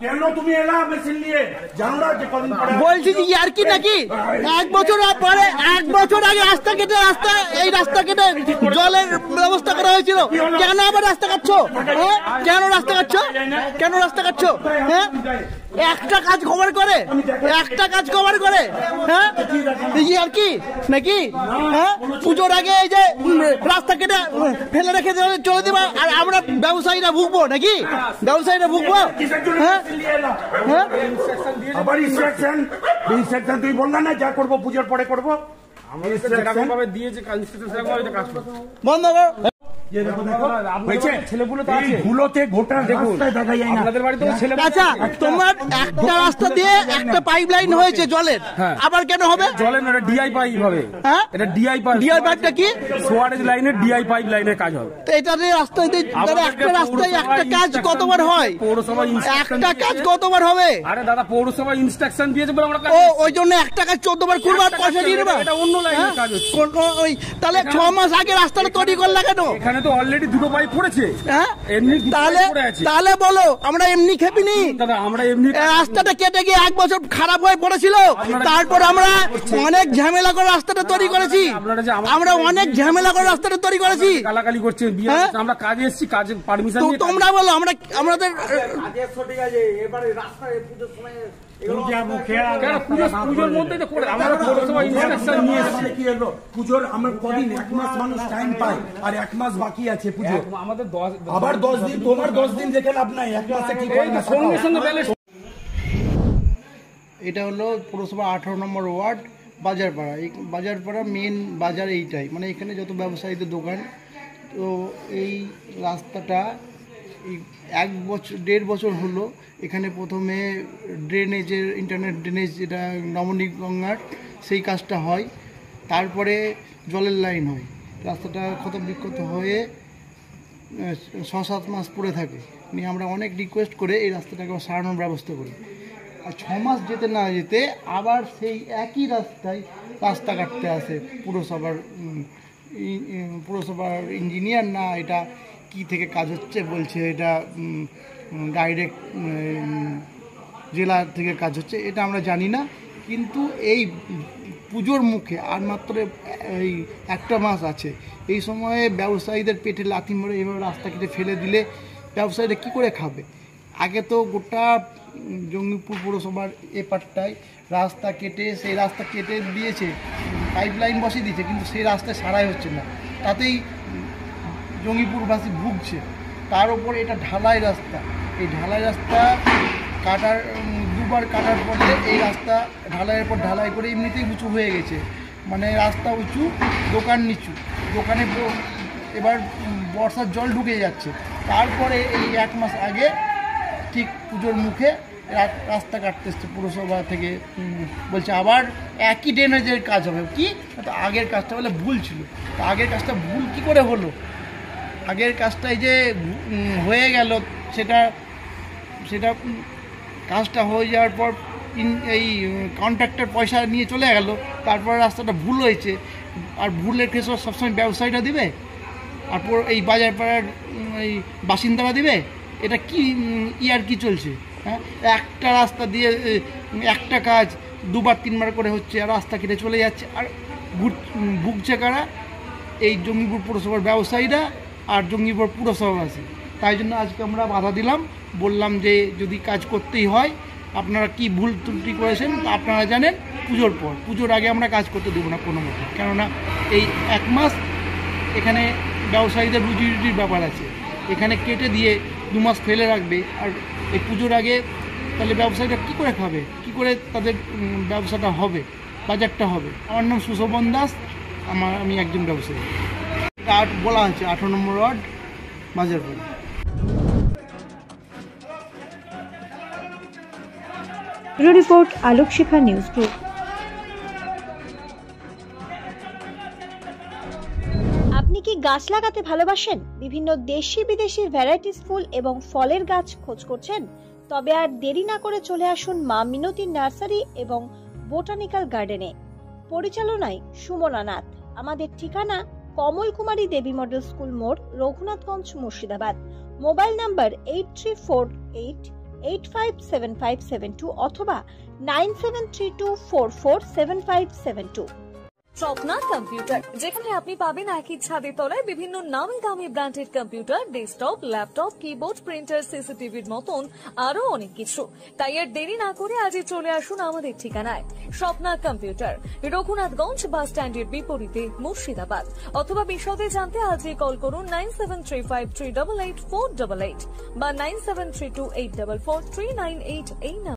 কেন তুমি এলা মেশিন নিয়ে? জানো না যে কদিন পরে বলছি যে ইয়ার কি নাকি 1 বছর পরে 1 বছর আগে রাস্তা কেটে এই রাস্তা কেটে জলের ব্যবস্থা করা হয়েছিল, কেন আবার রাস্তা কাটছো? কেন রাস্তা কাটছো? কেন রাস্তা কাটছো? হ্যাঁ, একটা কাজ কভার করে, একটা কাজ কভার করে। হ্যাঁ, আর কি নাকি? হ্যাঁ, পুজোর আগে এই যে রাস্তা কেটে ফেলে রেখে চলে দেবা, আর আমরা ব্যবসায়ীরা ভুগবো নাকি? ব্যবসায়ীরা ভুগবো। হ্যাঁ, হ্যাঁ, আবার ইনস্ট্রাকশন তুই বললা না যা করবো পুজোর পরে করবো। বন্ধ কর। আচ্ছা, তোমার একটা রাস্তা দিয়ে একটা পাইপ লাইন হয়েছে জলের, আবার কেন হবে? জলের ডিআই পাইপ হবে। হ্যাঁ, এটা ডিআই পাইপ। ডিআই পাইপটা কি? সোয়ারেজ লাইনের ডিআই পাইপ লাইনের কাজ হবে। তো এটা রাস্তায় একটা রাস্তায় একটা কাজ কতবার হয়? পৌরসভা একটা কাজ কতবার হবে? আরে দাদা, পৌরসভা ইনস্ট্রাকশন দিয়েছে বলে আমরা ওই জন্য একটা কাজ 14 বার করবার পয়সা দিয়ে দেবা। এটা অন্য লাইনের কাজ হচ্ছে। তাহলে 6 মাস আগে রাস্তাটা তৈরি করলা কেন? এখানে তো অলরেডি দুটো পাইপ পড়েছে। হ্যাঁ, এমনি তাহলে বলো আমরা এমনি খেপিনি দাদা, আমরা এমনি রাস্তাটা কেটে গিয়ে 1 বছর খারাপ হয়ে পড়েছিল, তারপর আমরা অনেক ঝামেলা করে রাস্তাটা তৈরি করেছি। আমরা অনেক ঝামেলা করে রাস্তাটা তৈরি করেছি। গালাগালি করছে, আমরা কাজে এসেছি, কাজে পারমিশন নিয়ে। তোমরা বলো আমাদের সঠিক আছে। এবারে রাস্তায় পুজোর সময় পুজোর আমরা কদিন 1 মাস মানুষ টাইম পাই, আর 1 মাস বাকি আছে পুজো। আমাদের আবার 10 দিন, তোমার 10 দিন দেখে লাভ নাই, 1 মাসে কি করে না সঙ্গে সঙ্গে ব্যালেন্স। এটা হলো পুরসভা 18 নম্বর ওয়ার্ড বাজারপাড়া। এই বাজারপাড়া মেন বাজার এইটাই, মানে এখানে যত ব্যবসায়ীদের দোকান। তো এই রাস্তাটা এই 1.5 বছর হলো এখানে প্রথমে ড্রেনেজের ইন্টারনেট ড্রেনেজ, যেটা নবনীত গঙ্গার, সেই কাজটা হয়। তারপরে জলের লাইন হয়। রাস্তাটা ক্ষত বিক্ষত হয়ে 6-7 মাস পড়ে থাকে। নিয়ে আমরা অনেক রিকোয়েস্ট করে এই রাস্তাটাকে সারানোর ব্যবস্থা করি। আর 6 মাস যেতে না যেতে আবার সেই একই রাস্তায় রাস্তা কাটতে আসে পুরসভার ইঞ্জিনিয়ার। না এটা কি থেকে কাজ হচ্ছে বলছে, এটা ডাইরেক্ট জেলা থেকে কাজ হচ্ছে, এটা আমরা জানি না। কিন্তু এই পুজোর মুখে আর মাত্র এই 1 মাস আছে, এই সময়ে ব্যবসায়ীদের পেটে লাথি মেরে এভাবে রাস্তা কেটে ফেলে দিলে ব্যবসায়ীরা কী করে খাবে? আগে তো গোটা জঙ্গিপুর পুরসভার এপারটায় রাস্তা কেটে, সেই রাস্তা কেটে দিয়েছে, পাইপ লাইন বসিয়ে দিয়েছে, কিন্তু সেই রাস্তায় সারাই হচ্ছে না, তাতেই জঙ্গিপুরবাসী ভুগছে। তার উপর এটা ঢালাই রাস্তা। এই ঢালাই রাস্তা কাটার 2বার কাটার পরে এই রাস্তা ঢালাইয়ের পর ঢালাই করে এমনিতেই উঁচু হয়ে গেছে, মানে রাস্তা উঁচু, দোকান নিচু, দোকানে এবার বর্ষার জল ঢুকে যাচ্ছে। তারপরে এই 1 মাস আগে ঠিক পুজোর মুখে রাস্তা কাটতে এসছে পুরসভা থেকে, বলছে আবার একই ড্রেনেজের কাজ হবে। কি তো আগের কাজটা বলে ভুল ছিল, তো আগের কাজটা ভুল কি করে হলো? আগের কাজটাই যে হয়ে গেল, সেটা কাজটা হয়ে যাওয়ার পর এই কন্ট্রাক্টর পয়সা নিয়ে চলে গেল, তারপর রাস্তাটা ভুল হয়েছে। আর ভুলের ক্ষেত্রে সবসময় ব্যবসায়ীরা দেবে, আর এই বাজারপাড়ার এই বাসিন্দারা দেবে? এটা কি ইয়ার কি চলছে? হ্যাঁ, একটা রাস্তা দিয়ে একটা কাজ 2-3বার করে হচ্ছে, আর রাস্তা কেটে চলে যাচ্ছে। আর ভুগছে কারা? এই জঙ্গিপুর পুরসভার ব্যবসায়ীরা আর জঙ্গিপুর পুরসভাবাসী। তাই জন্য আজকে আমরা বাধা দিলাম, বললাম যে যদি কাজ করতেই হয়, আপনারা কি ভুল ত্রুটি করেছেন আপনারা জানেন, পুজোর আগে আমরা কাজ করতে দেবো না কোনো মতে। কেননা এই 1 মাস এখানে ব্যবসায়ীদের রুজি রুটির ব্যাপার আছে, এখানে কেটে দিয়ে 2 মাস ফেলে রাখবে, আর এই পুজোর আগে তাহলে ব্যবসায়ীরা কী করে খাবে, কী করে তাদের ব্যবসাটা হবে, বাজারটা হবে? আমার নাম সুশোভন দাস, আমি একজন ব্যবসায়ী। বলা হয়েছে 18 নম্বর ওয়ার্ড বাজারপাড়া। রিপোর্ট আলোক শিখা নিউজ গ্রুপ। আপনি কি গাছ লাগাতে ভালোবাসেন? বিভিন্ন দেশি বিদেশি ভ্যারাইটিস ফুল এবং ফলের গাছ খোঁজ করছেন? তবে আর দেরি না করে চলে আসুন মা মিনতি নার্সারি এবং বোটানিক্যাল গার্ডেনে। পরিচালনায় সুমনা নাথ। আমাদের ঠিকানা কমল কুমারী দেবী মডেল স্কুল মোড়, রঘুনাথগঞ্জ, মুর্শিদাবাদ। মোবাইল নাম্বার 8348 857572 অথবা 9732447572। স্বপ্না কম্পিউটার, যেখানে আপনি পাবেন একই ছাদের তলায় বিভিন্ন নামি দামি branded computer, desktop, laptop, keyboard, printer, সিসিটিভির মতন আরো অনেক কিছু। তাই আর দেরি না করে আজই চলে আসুন আমাদের ঠিকানায়। স্বপ্না কম্পিউটার, রঘুনাথগঞ্জ বাস স্ট্যান্ডের বিপরীতে, মুর্শিদাবাদ। অথবা বিশদে জানতে আজই কল করুন 9735388488 বা 9732844398 এই নাম্বার।